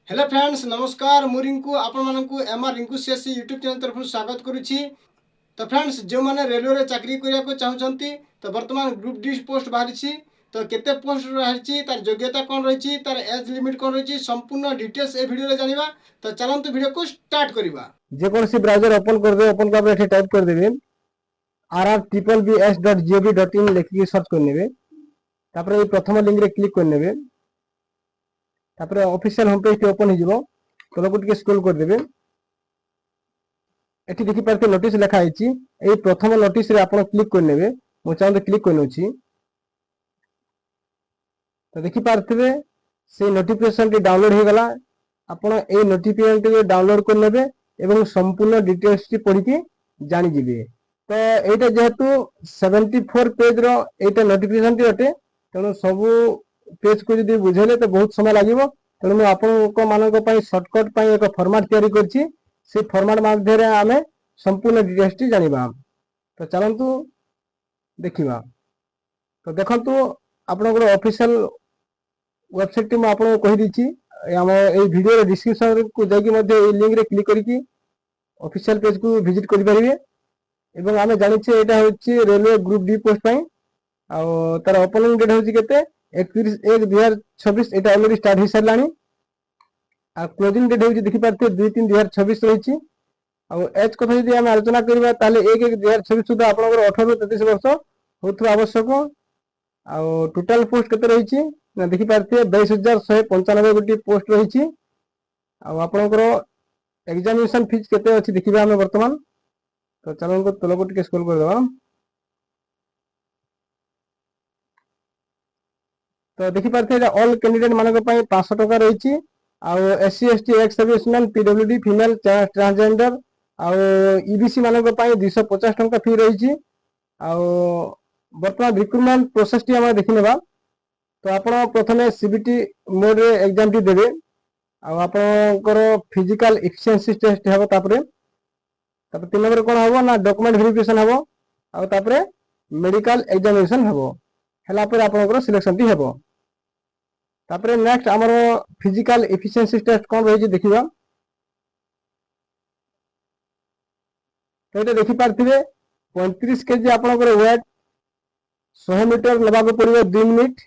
Hello friends नमस्कार मु रिंकू आपण मानकु MR Rinku CSC YouTube channel तरफ स्वागत करुछि। तो फ्रेंड्स जो माने रेलवे रे चाकरी करिया को चाहउछंती तो वर्तमान ग्रुप डी पोस्ट बाहरिछि। तो केते पोस्ट बाहरिछि तार योग्यता कोन रहिछि तार एज लिमिट कोन रहिछि संपूर्ण डिटेल्स ए वीडियो रे जानिबा। तो चलंतु वीडियो को स्टार्ट करिबा। जे कौन सी ब्राउजर ओपन कर दे ओपन कर एठी टाइप कर देबे rrbbs.gov.in लिखि सर्च कर नेबे। तापर ए प्रथम लिंक रे क्लिक कर नेबे। तापर ऑफिशियल होम पेज ओपन हो जिवो तलको टिके स्क्रॉल कर देबे। एठी देखि पारते नोटिस लिखा आइछि। ए प्रथम नोटिस रे आपण क्लिक कर नेबे। मो चाहते क्लिक करनोछि तो देखि पारथिबे से नोटिफिकेशन टी डाउनलोड हो गला। आपण ए नोटिफिकेशन टी डाउनलोड कर नेबे एवं संपूर्ण डिटेल्स टी पढि के जानि जिवे। तो एटा जेहेतु 74 पेज रो एटा नोटिफिकेशन टी अटे तेणु सब पेज को जदि बुझेले तो बहुत समय लागिवो। तेणु मैं आपन मानक पई शॉर्टकट पई एक फॉर्मेट तयारी करछि। से फॉर्मेट माध्यम रे आमे संपूर्ण डिटेल्स टी जानिबा। तो चलंतु देखिबा। तो देखंतु आपनकर ऑफिशियल वेबसाइट टी मैं आपन कहि दिछि। हम ए वीडियो रे डिस्क्रिप्शन को जाई कि मध्ये ए लिंक रे क्लिक करिकि ऑफिशियल पेज को विजिट करि परिबे। एवं आमे जानिछे एटा होछि रेलवे ग्रुप डी पोस्ट पई आ तार ओपनिंग डेट होछि केते 21/1/2026 एटा ऑलरेडी स्टार्ट हो सरलानी। आ क्लोजिंग डेट होछि देखि पारते 2/3/2026 रहिछि। आ एज कथा जदि आमे आलोचना करिबा ताले 1/1/2026 सुधा आपनकर 18 ରୁ 33 वर्ष होथुवा आवश्यक। आ टोटल पोस्ट केते रहिछि ना देखि पारते 22195 गोटी पोस्ट रहिछि। आ आपनकर एग्जामिनेशन फीस केते अछि देखिबा हमें वर्तमान। तो चलो इनको तलको टिके स्क्रॉल कर देबा। तो देखि पारथे एटा ऑल कैंडिडेट मानक पई 500 टका रहिछि। आ SC ST ex serviceman PWD female transgender आ ईबीसी मानक पई 250 टका फी रहिछि। आ वर्तमान रिक्रूटमेंट प्रोसेस टी हम देखि नेबा। तो आपण प्रथमे सीबीटी मोड रे एग्जाम टी देबे। आ आपनकर फिजिकल एफिशिएंसी टेस्ट हेबो। तापरे 3 नंबर कोन हबो ना डॉक्यूमेंट वेरिफिकेशन हबो। आ तापरे मेडिकल एग्जामिनेशन हबो। हला पर आपनकर सिलेक्शन टी हेबो। तापरे नेक्स्ट हमरो फिजिकल एफिशिएंसी टेस्ट कोन रहि देखिबा। तो एटा देखि पारथिबे 35 केजी आपनकर वेट 100 मीटर लेबा को पड़िबो 2 मिनिट।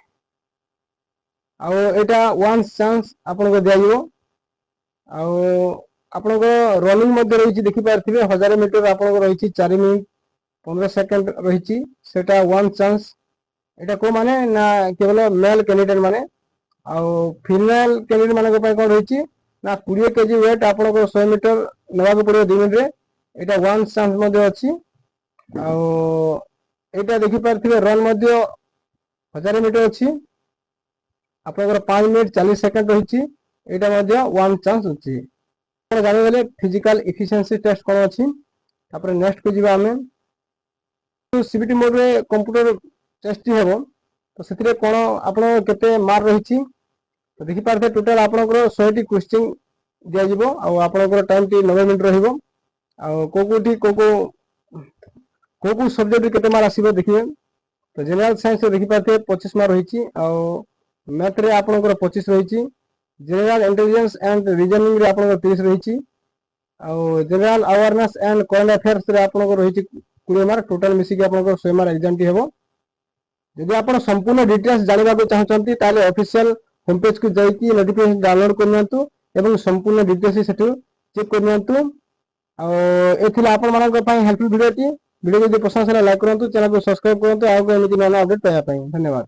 आ एटा वन चांस आपनको दियाजिवो। आ आपनको रनिंग मध्ये रहिछि देखि पारथिबे 1000 मीटर आपनको रहिछि 4 मिनिट 15 सेकंड रहिछि। सेटा वन चांस एटा को माने ना केवल मेल कैंडिडेट माने। आ फीमेल कैंडिडेट माने पय कोन रहिछि ना 20 केजी वेट आपनको 100 मीटर लेबा को पड़िबो 2 मिनिट रे। एटा वन चांस मध्ये अछि। आ एटा देखि पारथिबे रन मध्ये 1000 मीटर अछि। आपनकर 5 मिनिट 40 सेकंड रहिछि। एटा मध्ये वन चांस अछि। आपण जानि गेले फिजिकल एफिशिएंसी टेस्ट कोन अछि। तापर नेक्स्ट को जिबा हमें तो सीबीटी मोड रे कंप्यूटर टेस्ट हेबो। तो सेतिरे कोन आपण केते मार रहिछि। तो देखि पारथे टोटल आपनकर 100 टी क्वेश्चन दिया जिवो। आ आपनकर टाइम टी 9 मिनिट रहिबो। आ को सब्जेक्ट केते मार आसीबो देखिबे। तो जनरल साइंस रे देखि पारथे 25 मार रहिछि। आ मैथ रे आपनकर 25 रहिछि। जनरल इंटेलिजेंस एंड रीजनिंग रे आपनकर 30 रहिछि। आ general awareness and current affairs रे आपनकर रहिछि 20 मार। टोटल मिसी के आपनकर 100 मार एग्जाम टी हेबो। यदि आपण संपूर्ण डिटेल्स जानिबा को चाहछंती ताले ऑफिशियल होम पेज को जाई कि नोटिफिकेशन डाउनलोड करनियंतु एवं संपूर्ण डिटेल्स सेटु चेक करनियंतु। आ एथिला आपण मानक पई हेल्पफुल वीडियो जदि पसंद आला लाइक करंतु, चैनल को सब्सक्राइब करंतु। आ एमिति नया अपडेट पाया पई धन्यवाद।